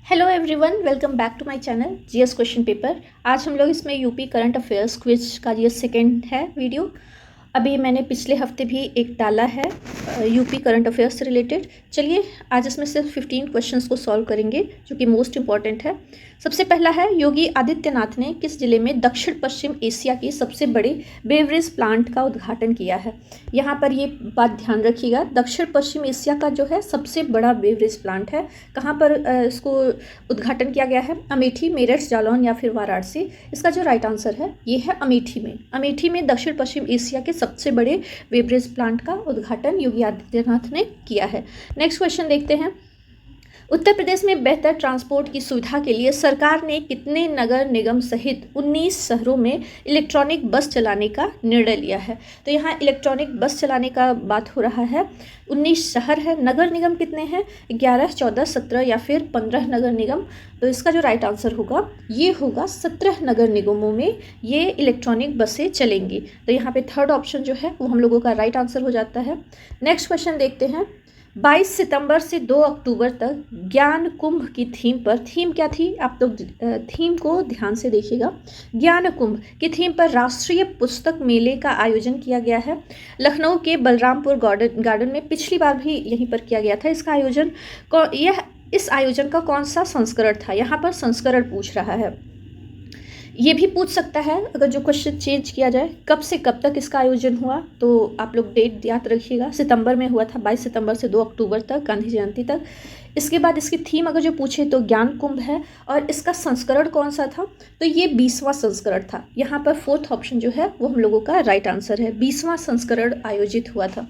Hello everyone, welcome back to my channel GS question paper. आज हम लोग इसमें यूपी करंट अफेयर्स क्विज का ये सेकंड है वीडियो। अभी मैंने पिछले हफ्ते भी एक डाला है यूपी करंट अफेयर्स से रिलेटेड। चलिए आज इसमें से 15 क्वेश्चंस को सॉल्व करेंगे जो कि मोस्ट इंपॉर्टेंट है। सबसे पहला है, योगी आदित्यनाथ ने किस जिले में दक्षिण पश्चिम एशिया की सबसे बड़े बेवरेज प्लांट का उद्घाटन किया है। यहाँ पर ये बात ध्यान रखिएगा, दक्षिण पश्चिम एशिया का जो है सबसे बड़ा बेवरेज प्लांट है। कहाँ पर इसको उद्घाटन किया गया है? अमेठी, मेरठ, जालौन या फिर वाराणसी। इसका जो राइट आंसर है ये है अमेठी में। अमेठी में दक्षिण पश्चिम एशिया के सबसे बड़े बेवरेज प्लांट का उद्घाटन योगी आदित्यनाथ ने किया है। नेक्स्ट क्वेश्चन देखते हैं। उत्तर प्रदेश में बेहतर ट्रांसपोर्ट की सुविधा के लिए सरकार ने कितने नगर निगम सहित 19 शहरों में इलेक्ट्रॉनिक बस चलाने का निर्णय लिया है? तो यहाँ इलेक्ट्रॉनिक बस चलाने का बात हो रहा है। 19 शहर है। नगर निगम कितने हैं? 11, 14, 17 या फिर 15 नगर निगम। तो इसका जो राइट आंसर होगा ये होगा 17 नगर निगमों में ये इलेक्ट्रॉनिक बसें चलेंगी। तो यहाँ पे थर्ड ऑप्शन जो है वो हम लोगों का राइट आंसर हो जाता है। नेक्स्ट क्वेश्चन देखते हैं। 22 सितंबर से 2 अक्टूबर तक ज्ञान कुंभ की थीम पर, थीम क्या थी आप लोग थीम को ध्यान से देखिएगा। ज्ञान कुंभ की थीम पर राष्ट्रीय पुस्तक मेले का आयोजन किया गया है। लखनऊ के बलरामपुर गार्डन में पिछली बार भी यहीं पर किया गया था इसका आयोजन। इस आयोजन का कौन सा संस्करण था? यहाँ पर संस्करण पूछ रहा है। ये भी पूछ सकता है अगर जो क्वेश्चन चेंज किया जाए, कब से कब तक इसका आयोजन हुआ। तो आप लोग डेट याद रखिएगा, सितंबर में हुआ था, 22 सितंबर से 2 अक्टूबर तक, गांधी जयंती तक। इसके बाद इसकी थीम अगर जो पूछे तो ज्ञान कुंभ है। और इसका संस्करण कौन सा था? तो ये 20वां संस्करण था। यहाँ पर फोर्थ ऑप्शन जो है वो हम लोगों का राइट आंसर है। 20वां संस्करण आयोजित हुआ था।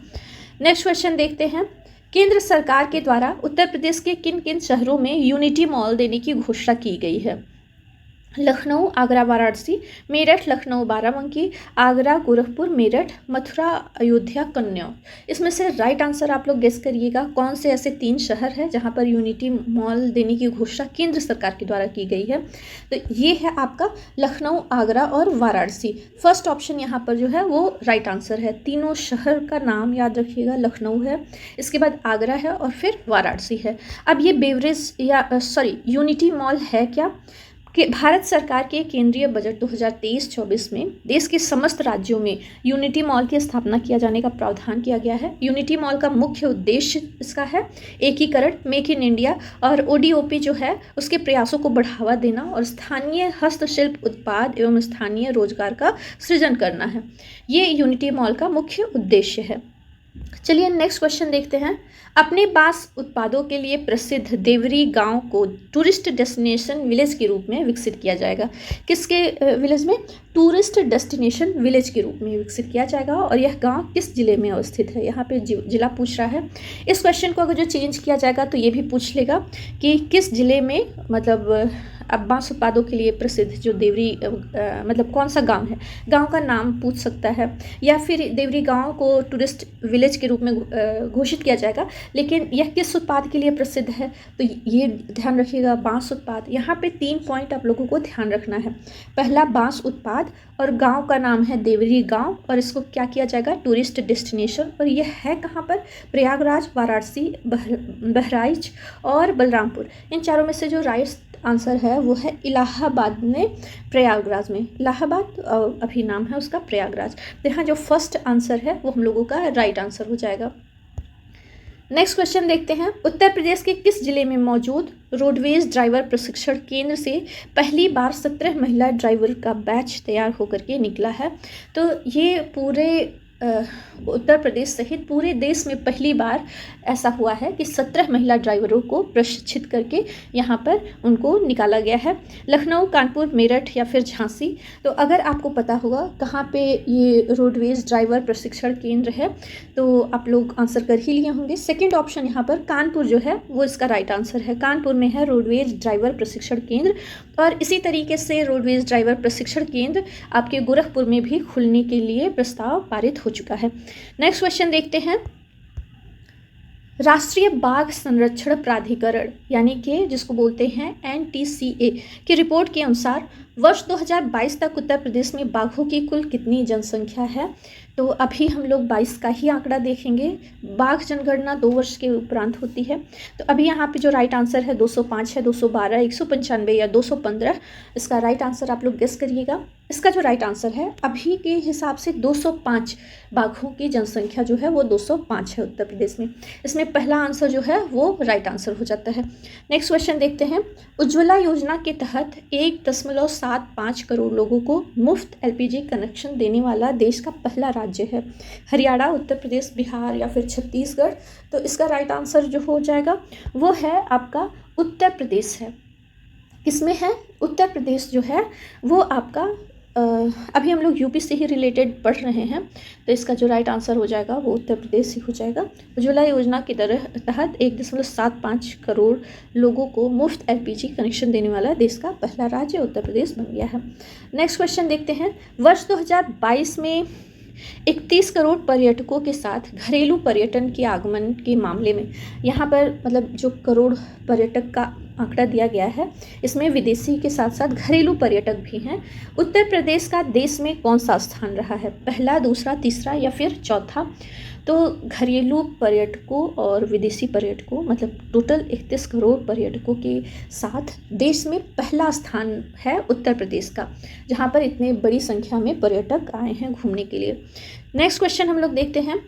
नेक्स्ट क्वेश्चन देखते हैं। केंद्र सरकार के द्वारा उत्तर प्रदेश के किन किन शहरों में यूनिटी मॉल देने की घोषणा की गई है? लखनऊ, आगरा, वाराणसी, मेरठ, लखनऊ, बाराबंकी, आगरा, गोरखपुर, मेरठ, मथुरा, अयोध्या, कन्नौज। इसमें से राइट आंसर आप लोग गेस करिएगा, कौन से ऐसे 3 शहर हैं जहां पर यूनिटी मॉल देने की घोषणा केंद्र सरकार के द्वारा की गई है? तो ये है आपका लखनऊ, आगरा और वाराणसी। फर्स्ट ऑप्शन यहाँ पर जो है वो राइट आंसर है। तीनों शहर का नाम याद रखिएगा, लखनऊ है, इसके बाद आगरा है और फिर वाराणसी है। अब ये बेवरेज या यूनिटी मॉल है क्या कि भारत सरकार के केंद्रीय बजट 2023-24 में देश के समस्त राज्यों में यूनिटी मॉल की स्थापना किया जाने का प्रावधान किया गया है। यूनिटी मॉल का मुख्य उद्देश्य इसका है एकीकरण, मेक इन इंडिया और ओडीओपी जो है उसके प्रयासों को बढ़ावा देना और स्थानीय हस्तशिल्प उत्पाद एवं स्थानीय रोजगार का सृजन करना है। ये यूनिटी मॉल का मुख्य उद्देश्य है। चलिए नेक्स्ट क्वेश्चन देखते हैं। अपने बांस उत्पादों के लिए प्रसिद्ध देवरी गांव को टूरिस्ट डेस्टिनेशन विलेज के रूप में विकसित किया जाएगा। किसके विलेज में? टूरिस्ट डेस्टिनेशन विलेज के रूप में विकसित किया जाएगा। और यह गांव किस जिले में अवस्थित है? यहाँ पे जिला पूछ रहा है। इस क्वेश्चन को अगर जो चेंज किया जाएगा तो ये भी पूछ लेगा कि किस जिले में, मतलब अब बांस उत्पादों के लिए प्रसिद्ध जो देवरी मतलब कौन सा गांव है, गांव का नाम पूछ सकता है। या फिर देवरी गांव को टूरिस्ट विलेज के रूप में घोषित किया जाएगा, लेकिन यह किस उत्पाद के लिए प्रसिद्ध है? तो ये ध्यान रखिएगा, बांस उत्पाद। यहाँ पे 3 पॉइंट आप लोगों को ध्यान रखना है। पहला बांस उत्पाद, और गांव का नाम है देवरी गांव, और इसको क्या किया जाएगा? Tourist destination. और यह है कहाँ पर? प्रयागराज, वाराणसी, बहराइच और बलरामपुर। इन चारों में से जो राइट आंसर है वो है इलाहाबाद में, प्रयागराज में। इलाहाबाद अभी नाम है उसका प्रयागराज। तो यहाँ जो फर्स्ट आंसर है वो हम लोगों का राइट आंसर हो जाएगा। नेक्स्ट क्वेश्चन देखते हैं। उत्तर प्रदेश के किस जिले में मौजूद रोडवेज ड्राइवर प्रशिक्षण केंद्र से पहली बार 17 महिला ड्राइवर का बैच तैयार होकर के निकला है? तो ये पूरे उत्तर प्रदेश सहित पूरे देश में पहली बार ऐसा हुआ है कि 17 महिला ड्राइवरों को प्रशिक्षित करके यहाँ पर उनको निकाला गया है। लखनऊ, कानपुर, मेरठ या फिर झांसी। तो अगर आपको पता होगा कहाँ पे ये रोडवेज ड्राइवर प्रशिक्षण केंद्र है तो आप लोग आंसर कर ही लिए होंगे। सेकेंड ऑप्शन यहाँ पर कानपुर जो है वो इसका राइट आंसर है। कानपुर में है रोडवेज ड्राइवर प्रशिक्षण केंद्र। और इसी तरीके से रोडवेज ड्राइवर प्रशिक्षण केंद्र आपके गोरखपुर में भी खुलने के लिए प्रस्ताव पारित हो चुका है। नेक्स्ट क्वेश्चन देखते हैं। राष्ट्रीय बाघ संरक्षण प्राधिकरण यानी कि जिसको बोलते हैं NTCA की रिपोर्ट के अनुसार वर्ष 2022 तक उत्तर प्रदेश में बाघों की कुल कितनी जनसंख्या है? तो अभी हम लोग 22 का ही आंकड़ा देखेंगे। बाघ जनगणना 2 वर्ष के उपरांत होती है। तो अभी यहाँ पे जो राइट आंसर है 205 है, 212, 195 या 215, इसका राइट आंसर आप लोग गेस करिएगा। इसका जो राइट आंसर है अभी के हिसाब से 205 बाघों की जनसंख्या जो है वो 205 है उत्तर प्रदेश में। इसमें पहला आंसर जो है वो राइट आंसर हो जाता है। नेक्स्ट क्वेश्चन देखते हैं। उज्ज्वला योजना के तहत 1.75 करोड़ लोगों को मुफ्त एलपीजी कनेक्शन देने वाला देश का पहला राज्य है। हरियाणा, उत्तर प्रदेश, बिहार या फिर छत्तीसगढ़? तो इसका राइट आंसर जो हो जाएगा वो है आपका उत्तर प्रदेश है। किसमें है? उत्तर प्रदेश जो है वो आपका अभी हम लोग यूपी से ही रिलेटेड पढ़ रहे हैं, तो इसका जो राइट आंसर हो जाएगा वो उत्तर प्रदेश ही हो जाएगा। उज्ज्वला योजना के तहत 1.75 करोड़ लोगों को मुफ्त एलपीजी कनेक्शन देने वाला देश का पहला राज्य उत्तर प्रदेश बन गया है। नेक्स्ट क्वेश्चन देखते हैं। वर्ष 2022 में 31 करोड़ पर्यटकों के साथ घरेलू पर्यटन के आगमन के मामले में, यहाँ पर मतलब जो करोड़ पर्यटक का आंकड़ा दिया गया है इसमें विदेशी के साथ साथ घरेलू पर्यटक भी हैं। उत्तर प्रदेश का देश में कौन सा स्थान रहा है? पहला, दूसरा, तीसरा या फिर चौथा? तो घरेलू पर्यटकों और विदेशी पर्यटकों मतलब टोटल 31 करोड़ पर्यटकों के साथ देश में पहला स्थान है उत्तर प्रदेश का, जहां पर इतने बड़ी संख्या में पर्यटक आए हैं घूमने के लिए। नेक्स्ट क्वेश्चन हम लोग देखते हैं।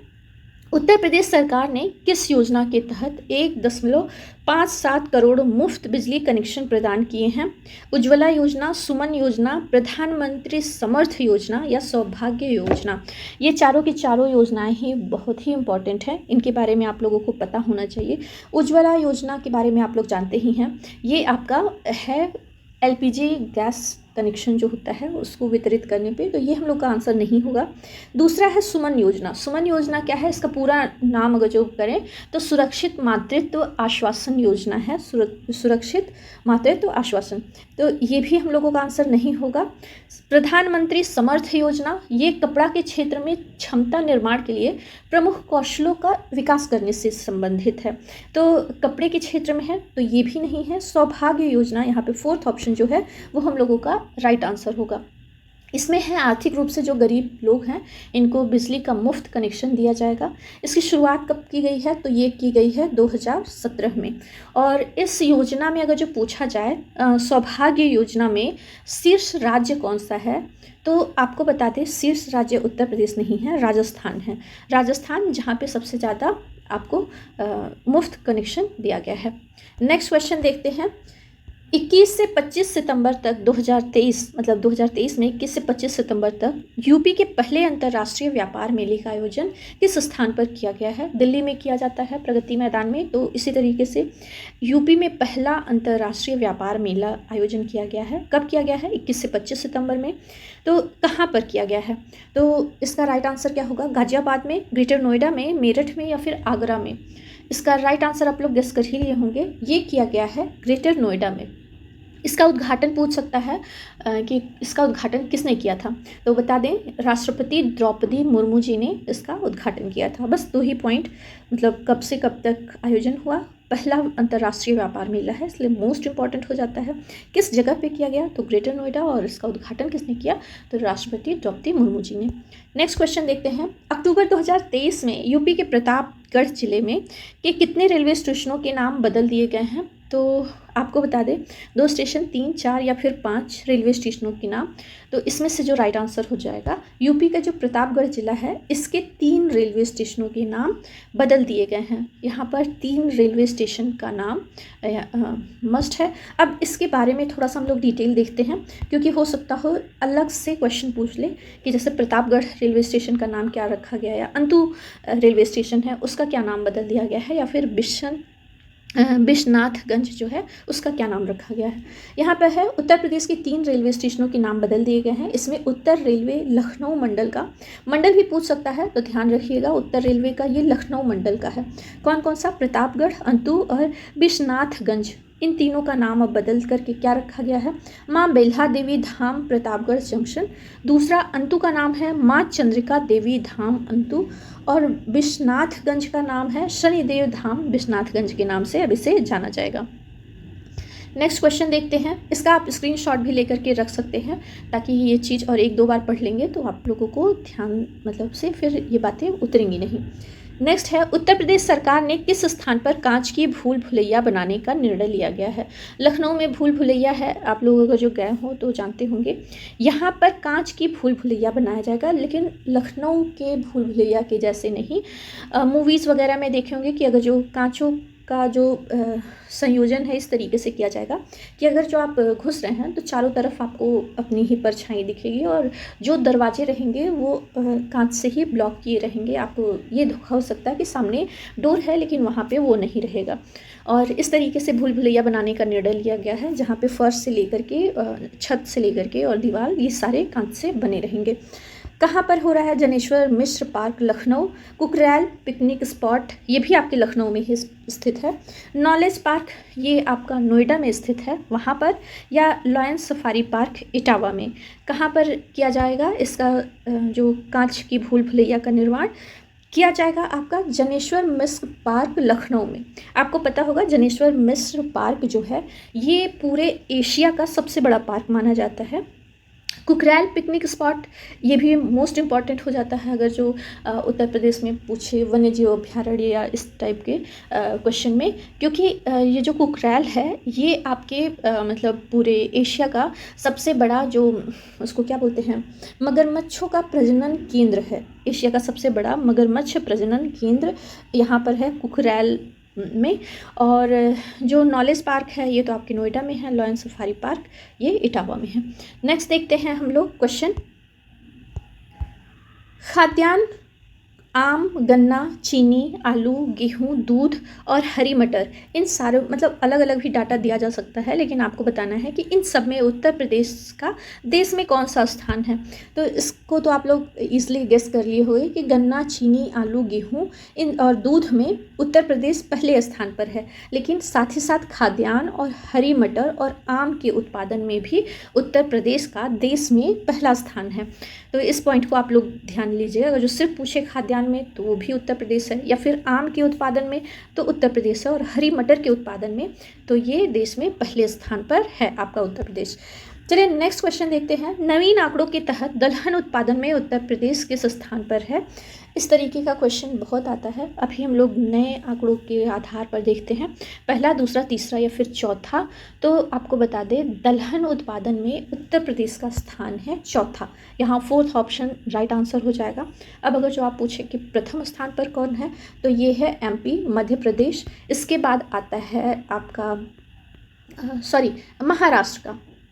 उत्तर प्रदेश सरकार ने किस योजना के तहत 1.57 करोड़ मुफ्त बिजली कनेक्शन प्रदान किए हैं? उज्ज्वला योजना, सुमन योजना, प्रधानमंत्री समर्थ योजना या सौभाग्य योजना? ये चारों की चारों योजनाएं ही बहुत ही इंपॉर्टेंट हैं, इनके बारे में आप लोगों को पता होना चाहिए। उज्ज्वला योजना के बारे में आप लोग जानते ही हैं, ये आपका है एलपीजी गैस कनेक्शन जो होता है उसको वितरित करने पे, तो ये हम लोग का आंसर नहीं होगा। दूसरा है सुमन योजना। सुमन योजना क्या है? इसका पूरा नाम अगर जो करें तो सुरक्षित मातृत्व आश्वासन योजना है। सुरक्षित मातृत्व आश्वासन, तो ये भी हम लोगों का आंसर नहीं होगा। प्रधानमंत्री समर्थ योजना, ये कपड़ा के क्षेत्र में क्षमता निर्माण के लिए प्रमुख कौशलों का विकास करने से संबंधित है, तो कपड़े के क्षेत्र में है, तो ये भी नहीं है। सौभाग्य योजना, यहाँ पे फोर्थ ऑप्शन जो है वो हम लोगों का राइट आंसर होगा। इसमें है आर्थिक रूप से जो गरीब लोग हैं इनको बिजली का मुफ्त कनेक्शन दिया जाएगा। इसकी शुरुआत कब की गई है? तो ये की गई है 2017 में। और इस योजना में अगर जो पूछा जाए सौभाग्य योजना में शीर्ष राज्य कौन सा है, तो आपको बता दें शीर्ष राज्य उत्तर प्रदेश नहीं है, राजस्थान है। राजस्थान जहाँ पे सबसे ज़्यादा आपको मुफ्त कनेक्शन दिया गया है। नेक्स्ट क्वेश्चन देखते हैं। 21 से 25 सितंबर तक 2023 मतलब 2023 में 21 से 25 सितंबर तक यूपी के पहले अंतर्राष्ट्रीय व्यापार मेले का आयोजन किस स्थान पर किया गया है? दिल्ली में किया जाता है, प्रगति मैदान में। तो इसी तरीके से यूपी में पहला अंतर्राष्ट्रीय व्यापार मेला आयोजन किया गया है। कब किया गया है? 21 से 25 सितंबर में। तो कहाँ पर किया गया है? तो इसका राइट आंसर क्या होगा? गाजियाबाद में, ग्रेटर नोएडा में, मेरठ में या फिर आगरा में? इसका राइट आंसर आप लोग गेस कर ही लिए होंगे, ये किया गया है ग्रेटर नोएडा में। इसका उद्घाटन पूछ सकता है कि इसका उद्घाटन किसने किया था, तो बता दें राष्ट्रपति द्रौपदी मुर्मू जी ने इसका उद्घाटन किया था। बस 2 ही पॉइंट, मतलब कब से कब तक आयोजन हुआ, पहला अंतर्राष्ट्रीय व्यापार मेला है इसलिए मोस्ट इंपॉर्टेंट हो जाता है। किस जगह पे किया गया? तो ग्रेटर नोएडा। और इसका उद्घाटन किसने किया? तो राष्ट्रपति द्रौपदी मुर्मू जी ने। नेक्स्ट क्वेश्चन देखते हैं। अक्टूबर 2023 में यूपी के प्रतापगढ़ जिले में के कितने रेलवे स्टेशनों के नाम बदल दिए गए हैं? तो आपको बता दें 2 स्टेशन, 3, 4 या फिर 5 रेलवे स्टेशनों के नाम। तो इसमें से जो राइट आंसर हो जाएगा, यूपी का जो प्रतापगढ़ जिला है इसके 3 रेलवे स्टेशनों के नाम बदल दिए गए हैं। यहाँ पर 3 रेलवे स्टेशन का नाम मस्ट है। अब इसके बारे में थोड़ा सा हम लोग डिटेल देखते हैं, क्योंकि हो सकता हो अलग से क्वेश्चन पूछ ले कि जैसे प्रतापगढ़ रेलवे स्टेशन का नाम क्या रखा गया, या अंतु रेलवे स्टेशन है उसका क्या नाम बदल दिया गया है, या फिर बिश्नाथगंज जो है उसका क्या नाम रखा गया है। यहाँ पर है उत्तर प्रदेश के 3 रेलवे स्टेशनों के नाम बदल दिए गए हैं। इसमें उत्तर रेलवे लखनऊ मंडल का, मंडल भी पूछ सकता है तो ध्यान रखिएगा, उत्तर रेलवे का ये लखनऊ मंडल का है। कौन कौन सा? प्रतापगढ़, अंतु और बिश्नाथगंज। इन तीनों का नाम अब बदल करके क्या रखा गया है? माँ बेल्हा देवी धाम प्रतापगढ़ जंक्शन। दूसरा अंतु का नाम है माँ चंद्रिका देवी धाम अंतु, और बिश्नाथगंज का नाम है शनिदेव धाम बिश्नाथगंज के नाम से अब इसे जाना जाएगा। नेक्स्ट क्वेश्चन देखते हैं। इसका आप स्क्रीनशॉट भी लेकर के रख सकते हैं ताकि ये चीज़ और एक दो बार पढ़ लेंगे तो आप लोगों को ध्यान मतलब से फिर ये बातें उतरेंगी नहीं। नेक्स्ट है, उत्तर प्रदेश सरकार ने किस स्थान पर कांच की भूल भुलैया बनाने का निर्णय लिया गया है। लखनऊ में भूल भुलैया है, आप लोग अगर जो गए हो तो जानते होंगे। यहाँ पर कांच की भूल भुलैया बनाया जाएगा, लेकिन लखनऊ के भूल भुलैया के जैसे नहीं। मूवीज़ वगैरह में देखे होंगे कि अगर जो कांचों का जो संयोजन है इस तरीके से किया जाएगा कि अगर जो आप घुस रहे हैं तो चारों तरफ आपको अपनी ही परछाई दिखेगी और जो दरवाजे रहेंगे वो कांच से ही ब्लॉक किए रहेंगे। आपको ये धोखा हो सकता है कि सामने डोर है लेकिन वहाँ पे वो नहीं रहेगा। और इस तरीके से भूल भुलैया बनाने का निर्णय लिया गया है, जहाँ पे फर्श से लेकर के छत से लेकर के और दीवार ये सारे कांच से बने रहेंगे। कहाँ पर हो रहा है? Janeshwar Mishra park Lucknow. Kukrail picnic spot ये भी आपके लखनऊ में ही स्थित है। नॉलेज पार्क ये आपका नोएडा में स्थित है वहाँ पर, या लॉयन सफारी पार्क इटावा में। कहाँ पर किया जाएगा इसका जो कांच की भूल भुलैया का निर्माण किया जाएगा? आपका जनेश्वर मिश्र पार्क लखनऊ में। आपको पता होगा जनेश्वर मिश्र पार्क जो है ये पूरे एशिया का सबसे बड़ा पार्क माना जाता है। कुकरेल पिकनिक स्पॉट ये भी मोस्ट इम्पॉर्टेंट हो जाता है अगर जो उत्तर प्रदेश में पूछे वन्य जीव अभ्यारण्य या इस टाइप के क्वेश्चन में, क्योंकि ये जो कुकरेल है ये आपके मतलब पूरे एशिया का सबसे बड़ा जो उसको क्या बोलते हैं मगरमच्छों का प्रजनन केंद्र है। एशिया का सबसे बड़ा मगरमच्छ प्रजनन केंद्र यहाँ पर है कुकरेल में। और जो नॉलेज पार्क है ये तो आपके नोएडा में है। लॉयन सफारी पार्क ये इटावा में है। नेक्स्ट देखते हैं हम लोग क्वेश्चन। खाद्यान्न आम, गन्ना, चीनी, आलू, गेहूं, दूध और हरी मटर, इन सारे मतलब अलग अलग भी डाटा दिया जा सकता है, लेकिन आपको बताना है कि इन सब में उत्तर प्रदेश का देश में कौन सा स्थान है। तो इसको तो आप लोग इजीली गेस कर लिए होंगे कि गन्ना, चीनी, आलू, गेहूं इन और दूध में उत्तर प्रदेश पहले स्थान पर है, लेकिन साथ ही साथ खाद्यान्न और हरी मटर और आम के उत्पादन में भी उत्तर प्रदेश का देश में पहला स्थान है। तो इस पॉइंट को आप लोग ध्यान लीजिएगा। अगर जो सिर्फ पूछे खाद्यान्न में तो वो भी उत्तर प्रदेश है, या फिर आम के उत्पादन में तो उत्तर प्रदेश है, और हरी मटर के उत्पादन में तो ये देश में पहले स्थान पर है आपका उत्तर प्रदेश। चलिए नेक्स्ट क्वेश्चन देखते हैं। नवीन आंकड़ों के तहत दलहन उत्पादन में उत्तर प्रदेश किस स्थान पर है? इस तरीके का क्वेश्चन बहुत आता है। अभी हम लोग नए आंकड़ों के आधार पर देखते हैं, पहला, दूसरा, तीसरा या फिर चौथा। तो आपको बता दें दलहन उत्पादन में उत्तर प्रदेश का स्थान है चौथा। यहाँ फोर्थ ऑप्शन राइट आंसर हो जाएगा। अब अगर जो आप पूछें कि प्रथम स्थान पर कौन है तो ये है एमपी, मध्य प्रदेश। इसके बाद आता है आपका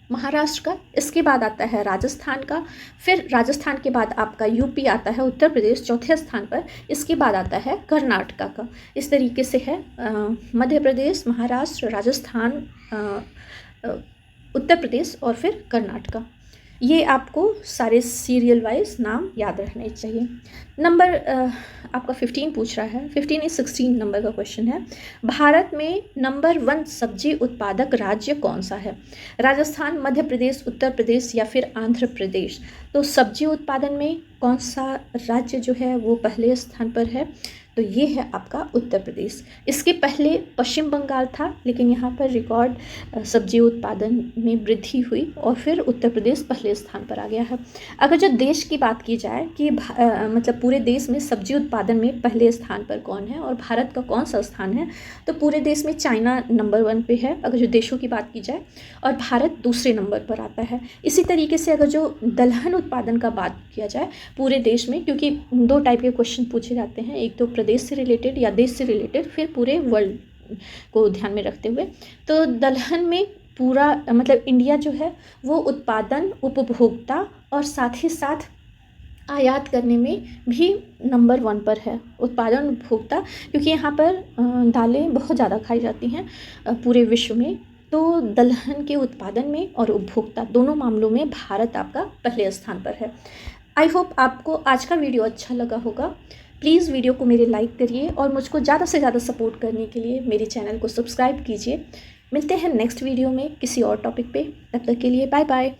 महाराष्ट्र का। इसके बाद आता है राजस्थान का। फिर राजस्थान के बाद आपका यूपी आता है, उत्तर प्रदेश चौथे स्थान पर। इसके बाद आता है कर्नाटका का। इस तरीके से है मध्य प्रदेश, महाराष्ट्र, राजस्थान, उत्तर प्रदेश और फिर कर्नाटका। ये आपको सारे सीरियल वाइज नाम याद रखने चाहिए। नंबर आपका 15 पूछ रहा है, 15 नहीं 16 नंबर का क्वेश्चन है। भारत में नंबर 1 सब्जी उत्पादक राज्य कौन सा है? राजस्थान, मध्य प्रदेश, उत्तर प्रदेश या फिर आंध्र प्रदेश। तो सब्जी उत्पादन में कौन सा राज्य जो है वो पहले स्थान पर है? तो ये है आपका उत्तर प्रदेश। इसके पहले पश्चिम बंगाल था, लेकिन यहाँ पर रिकॉर्ड सब्जी उत्पादन में वृद्धि हुई और फिर उत्तर प्रदेश पहले स्थान पर आ गया है। अगर जो देश की बात की जाए कि मतलब पूरे देश में सब्जी उत्पादन में पहले स्थान पर कौन है और भारत का कौन सा स्थान है, तो पूरे देश में चाइना नंबर 1 पे है अगर जो देशों की बात की जाए, और भारत दूसरे नंबर पर आता है। इसी तरीके से अगर जो दलहन उत्पादन का बात किया जाए पूरे देश में, क्योंकि 2 टाइप के क्वेश्चन पूछे जाते हैं, एक तो प्रदेश से रिलेटेड या देश से रिलेटेड, फिर पूरे वर्ल्ड को ध्यान में रखते हुए, तो दलहन में पूरा मतलब इंडिया जो है वो उत्पादन, उपभोक्ता और साथ ही साथ आयात करने में भी नंबर 1 पर है। उत्पादन, उपभोक्ता, क्योंकि यहाँ पर दालें बहुत ज़्यादा खाई जाती हैं पूरे विश्व में, तो दलहन के उत्पादन में और उपभोक्ता दोनों मामलों में भारत आपका पहले स्थान पर है। आई होप आपको आज का वीडियो अच्छा लगा होगा। प्लीज़ वीडियो को मेरे लाइक करिए और मुझको ज़्यादा से ज़्यादा सपोर्ट करने के लिए मेरे चैनल को सब्सक्राइब कीजिए। मिलते हैं नेक्स्ट वीडियो में किसी और टॉपिक पे। तब तक के लिए बाय बाय।